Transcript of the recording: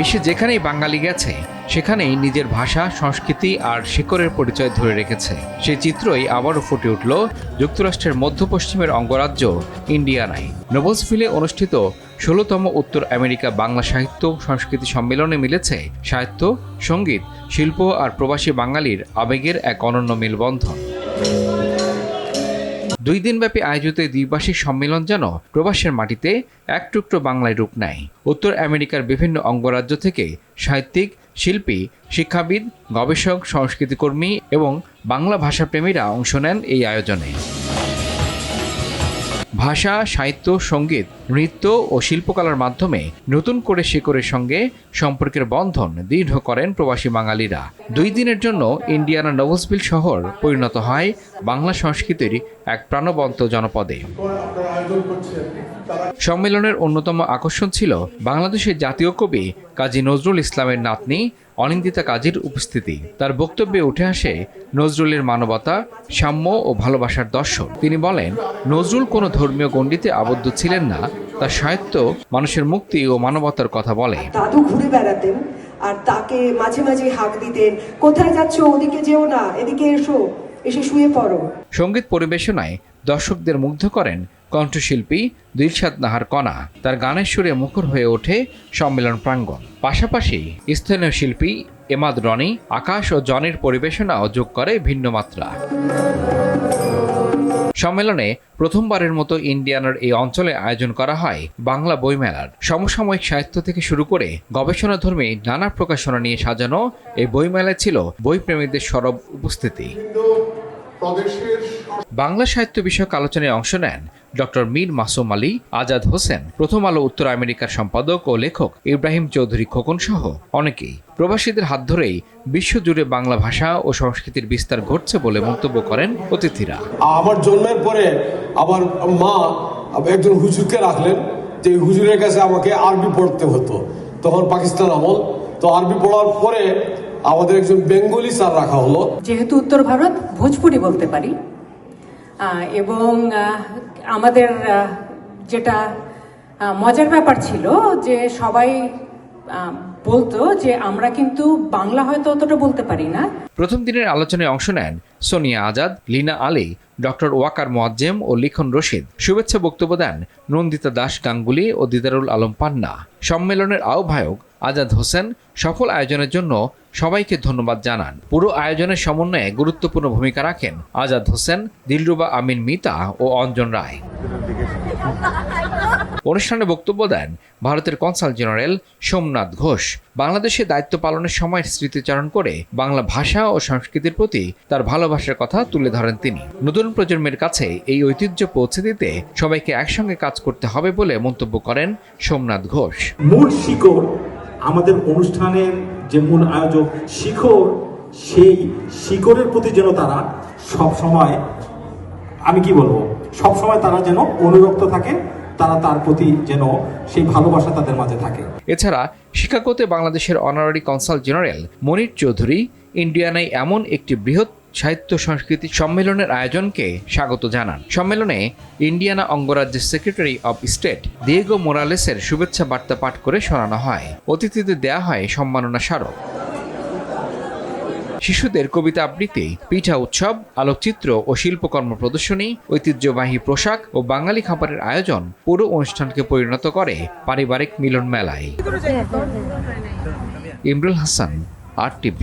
বিশ্বে যেখানেই বাঙালি গেছে সেখানেই নিজের ভাষা, সংস্কৃতি আর শিকড়ের পরিচয় ধরে রেখেছে। সেই চিত্রই আবারও ফুটে উঠল যুক্তরাষ্ট্রের মধ্য পশ্চিমের অঙ্গরাজ্য ইন্ডিয়ানায়। নোবেলসভিলে অনুষ্ঠিত ১৬তম উত্তর আমেরিকা বাংলা সাহিত্য সংস্কৃতি সম্মেলনে মিলেছে সাহিত্য, সঙ্গীত, শিল্প আর প্রবাসী বাঙালির আবেগের এক অনন্য মেলবন্ধন। ২ দিনব্যাপী আয়োজিত এই দ্বিবার্ষিক সম্মেলন যেন প্রবাসের মাটিতে এক টুকরো বাংলায় রূপ নেয়। উত্তর আমেরিকার বিভিন্ন অঙ্গরাজ্য থেকে সাহিত্যিক, শিল্পী, শিক্ষাবিদ, গবেষক, সংস্কৃতিকর্মী এবং বাংলা ভাষাপ্রেমীরা অংশ নেন এই আয়োজনে। ভাষা, সাহিত্য, সঙ্গীত, নৃত্য ও শিল্পকলার মাধ্যমে নতুন করে শিকড়ের সঙ্গে সম্পর্কের বন্ধন দৃঢ় করেন প্রবাসী বাঙালিরা। ২ দিনের জন্য ইন্ডিয়ানা নোবেলসভিল শহর পরিণত হয় বাংলা সংস্কৃতির এক প্রাণবন্ত জনপদে। সম্মেলনের অন্যতম আকর্ষণ ছিল বাংলাদেশের জাতীয় কবি কাজী নজরুল ইসলামের নাতনি অনিন্দিতা কাজীর উপস্থিতি। তার বক্তব্যে উঠে আসে নজরুলের মানবতা, সাম্য ও ভালোবাসার দর্শন। তিনি বলেন, নজরুল কোনো ধর্মীয় গণ্ডিতে আবদ্ধ ছিলেন না, তার সাহিত্য মানুষের মুক্তি ও মানবতার কথা বলে। দাদু ঘুরে বেড়াতেন আর তাকে মাঝে মাঝে হাঁক দিতেন, কোথায় যাচ্ছ, ওদিকে যেও না, এদিকে এসো, এসে শুয়ে পড়ো। সঙ্গীত পরিবেশনায় দর্শকদের মুগ্ধ করেন কণ্ঠশিল্পী দিলশাদ নাহার কণা। তার গানের সুরে মুখর হয়ে ওঠে সম্মেলন প্রাঙ্গণ। পাশাপাশি স্থানীয় শিল্পী এমাদ রনি, আকাশ ও জনির পরিবেশনাও যোগ করে ভিন্ন মাত্রা। সম্মেলনে প্রথমবারের মতো ইন্ডিয়ানার এই অঞ্চলে আয়োজন করা হয় বাংলা বইমেলার। সমসাময়িক সাহিত্য থেকে শুরু করে গবেষণাধর্মী নানা প্রকাশনা নিয়ে সাজানো এই বইমেলায় ছিল বইপ্রেমীদের সরব উপস্থিতি। বাংলা সাহিত্য বিষয়ক আলোচনায় অংশ নেন ডক্টর মীর মাসুম আলী, আজাদ হোসেন, প্রথম আলো উত্তর আমেরিকার সম্পাদক ও লেখক ইব্রাহিম চৌধুরী খোকন সহ অনেকেই। প্রবাসীদের হাত ধরেই বিশ্বজুড়ে বাংলা ভাষা ও সংস্কৃতির বিস্তার ঘটছে বলে মন্তব্য করেন অতিথিরা। আমার জন্মের পরে আমার মা একজন হুজুরকে রাখলেন, যে হুজুরের কাছে আমাকে আরবি পড়তে হতো, তখন পাকিস্তান আমল। তো আরবি পড়ার পরে আমাদের একজন বেঙ্গলি স্যার রাখা হলো। যেহেতু উত্তর ভারত, ভোজপুরি বলতে পারি, এবং আমাদের যেটা মজার ব্যাপার ছিল যে সবাই বলতো যে আমরা কিন্তু বাংলা হয়তো অতটা বলতে পারি না। প্রথম দিনের আলোচনায় অংশ নেন সোনিয়া আজাদ, লিনা আলী, ডক্টর ওয়াকার মোয়াজ্জেম ও লিখন রশিদ। শুভেচ্ছা বক্তব্য দেন নন্দিতা দাস গাঙ্গুলি ও দিদারুল আলম পান্না। সম্মেলনের আহ্বায়ক আজাদ হোসেন সফল আয়োজনের জন্য সবাইকে ধন্যবাদ জানান। পুরো আয়োজনের সমন্বয়ে গুরুত্বপূর্ণ ভূমিকা রাখেন আজাদ হোসেন, দিলরুবা আমিন মিতা ও অঞ্জন রায়। অনুষ্ঠানে বক্তব্য দেন ভারতের কনসাল জেনারেল সোমনাথ ঘোষ। বাংলাদেশে দায়িত্ব পালনের সময় স্মৃতিচারণ করে বাংলা ভাষা ও সংস্কৃতির প্রতি তার ভালোবাসার কথা তুলে ধরেন তিনি। নতুন প্রজন্মের কাছে এই ঐতিহ্য পৌঁছে দিতে সবাইকে একসঙ্গে কাজ করতে হবে বলে মন্তব্য করেন সোমনাথ ঘোষ। মূল শিকড়, আমাদের অনুষ্ঠানের যে মূল আয়োজক শিকড়, সেই শিকড়ের প্রতি যেন তারা সবসময়, আমি কি বলবো, সবসময় তারা যেন অনুরক্ত থাকে, তারা তার প্রতি যেন সেই ভালোবাসা তাদের মাঝে থাকে। এছাড়া শিকাগোতে বাংলাদেশের অনারারি কনসাল জেনারেল মনির চৌধুরী ইন্ডিয়ানায় এমন একটি বৃহৎ সাহিত্য সংস্কৃতি সম্মেলনের আয়োজনকে স্বাগত জানান। সম্মেলনে ইন্ডিয়ানা অঙ্গরাজ্যের সেক্রেটারি অব স্টেট দিয়েগো মোরালেসের শুভেচ্ছা বার্তা পাঠ করে শোনানো হয়। অতিথিদের দেয়া হয় সম্মাননা স্মারক। শিশুদের কবিতা আবৃত্তি, পিঠা উৎসব, আলোকচিত্র ও শিল্পকর্ম প্রদর্শনী, ঐতিহ্যবাহী পোশাক ও বাঙালি খাবারের আয়োজন পুরো অনুষ্ঠানকে পরিণত করে পারিবারিক মিলন মেলায়। ইমরুল হাসান, RTV।